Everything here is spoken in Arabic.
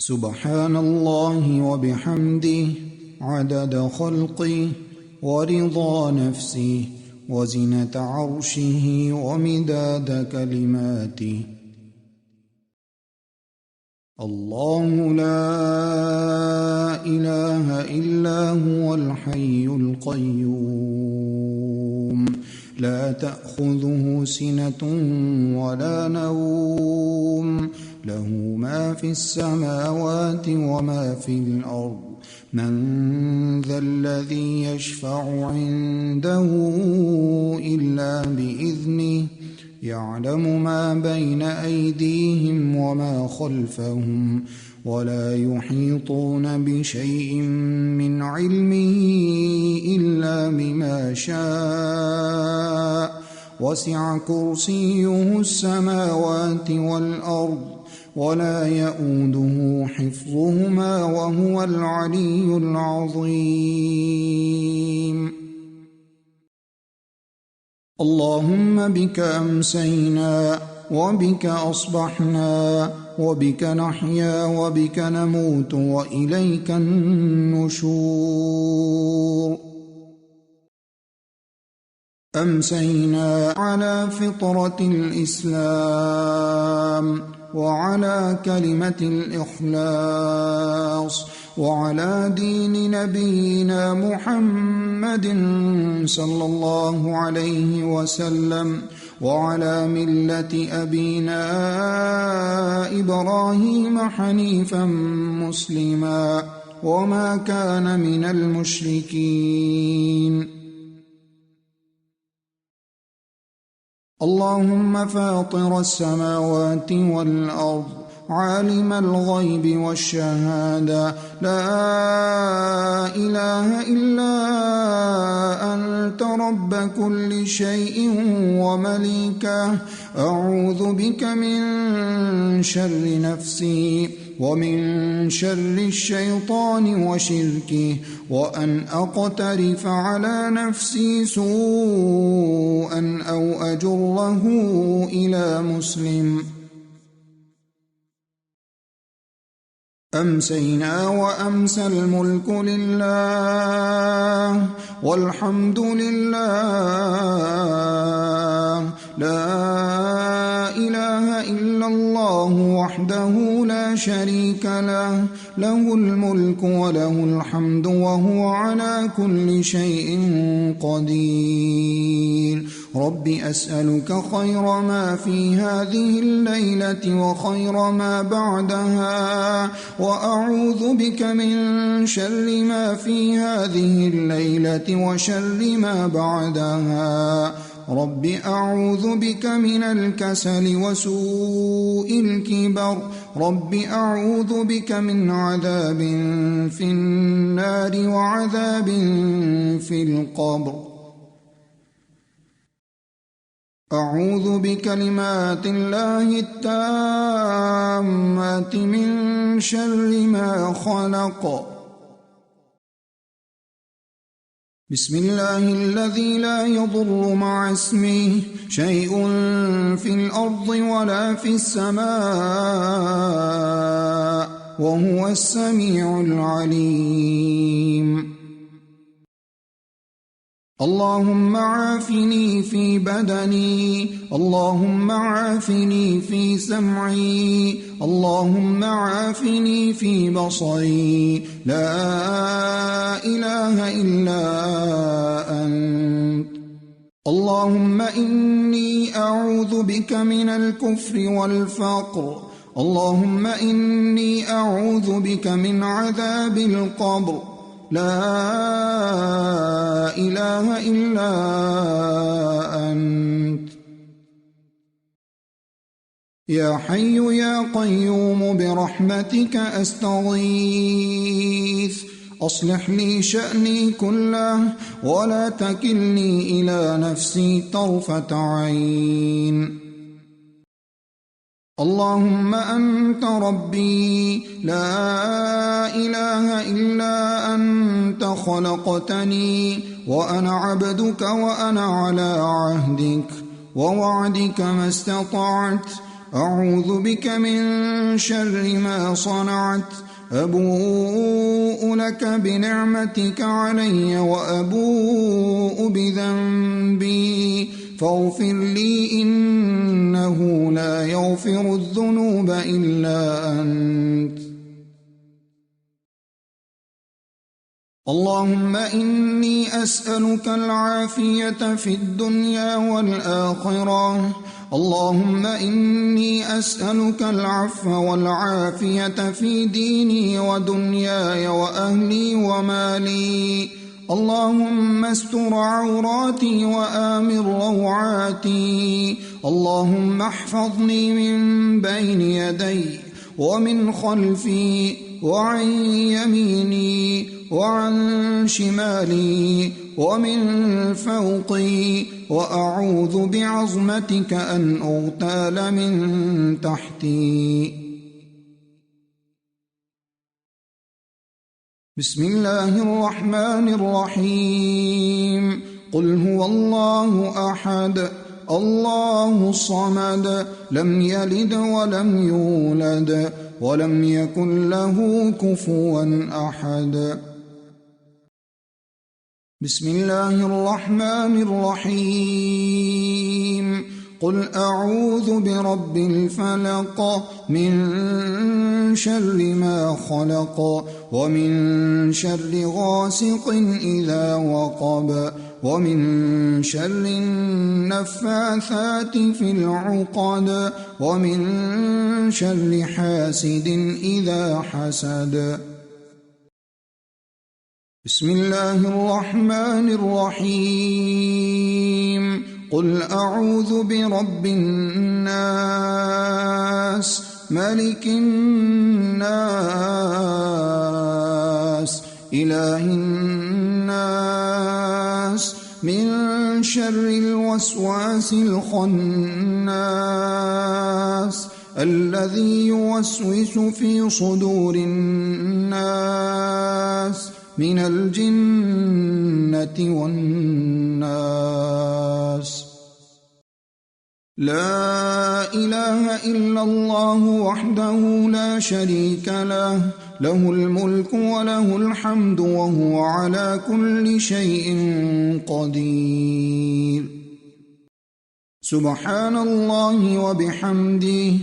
سبحان الله وبحمده عدد خلقه ورضا نفسه وزنة عرشه ومداد كلماته. الله لا إله إلا هو الحي القيوم لا تأخذه سنة ولا نوم له ما في السماوات وما في الأرض من ذا الذي يشفع عنده إلا بإذنه يعلم ما بين أيديهم وما خلفهم ولا يحيطون بشيء من علمه إلا بما شاء وسع كرسيه السماوات والأرض ولا يؤوده حفظهما وهو العلي العظيم. اللهم بك أمسينا وبك أصبحنا وبك نحيا وبك نموت وإليك النشور. أمسينا على فطرة الإسلام وعلى كلمة الإخلاص وعلى دين نبينا محمد صلى الله عليه وسلم وعلى ملة أبينا إبراهيم حنيفا مسلما وما كان من المشركين. اللهم فاطر السماوات والأرض عالم الغيب والشهادة لا إله إلا أنت رب كل شيء ومليكه أعوذ بك من شر نفسي ومن شر الشيطان وشركه وأن أقترف على نفسي سوءا أو أجره إلى مسلم. أمسينا وأمسى الملك لله والحمد لله لا إله إلا الله وحده لا شريك له له الملك وله الحمد وهو على كل شيء قدير. رب أسألك خير ما في هذه الليلة وخير ما بعدها وأعوذ بك من شر ما في هذه الليلة وشر ما بعدها. رب أعوذ بك من الكسل وسوء الكبر. رب أعوذ بك من عذاب في النار وعذاب في القبر. أعوذ بكلمات الله التامات من شر ما خلق. بسم الله الذي لا يضر مع اسمه شيء في الأرض ولا في السماء وهو السميع العليم. اللهم عافني في بدني اللهم عافني في سمعي اللهم عافني في بصري لا إله إلا أنت. اللهم إني أعوذ بك من الكفر والفقر. اللهم إني أعوذ بك من عذاب القبر لا إله إلا أنت. يا حي يا قيوم برحمتك أستغيث أصلح لي شأني كله ولا تكلني إلى نفسي طرفة عين. اللهم أنت ربي لا إله إلا أنت خلقتني وأنا عبدك وأنا على عهدك ووعدك ما استطعت أعوذ بك من شر ما صنعت أبوء لك بنعمتك علي وأبوء بذنبي فاغفر لي إنه لا يغفر الذنوب إلا أنت. اللهم إني أسألك العافية في الدنيا والآخرة. اللهم إني أسألك العفو والعافية في ديني ودنياي وأهلي ومالي. اللهم استر عوراتي وآمن روعاتي. اللهم احفظني من بين يدي ومن خلفي وعن يميني وعن شمالي ومن فوقي، وأعوذ بعظمتك أن أغتال من تحتي. بسم الله الرحمن الرحيم. قل هو الله أحد الله الصمد لم يلد ولم يولد ولم يكن له كفوا أحد. بسم الله الرحمن الرحيم. قل أعوذ برب الفلق من شر ما خلق ومن شر غاسق إذا وقب ومن شر النفاثات في العقد ومن شر حاسد إذا حسد. بسم الله الرحمن الرحيم. قل أعوذ برب الناس ملك الناس إله الناس من شر الوسواس الخناس الذي يوسوس في صدور الناس من الجنة والناس. لا إله إلا الله وحده لا شريك له له الملك وله الحمد وهو على كل شيء قدير. سبحان الله وبحمده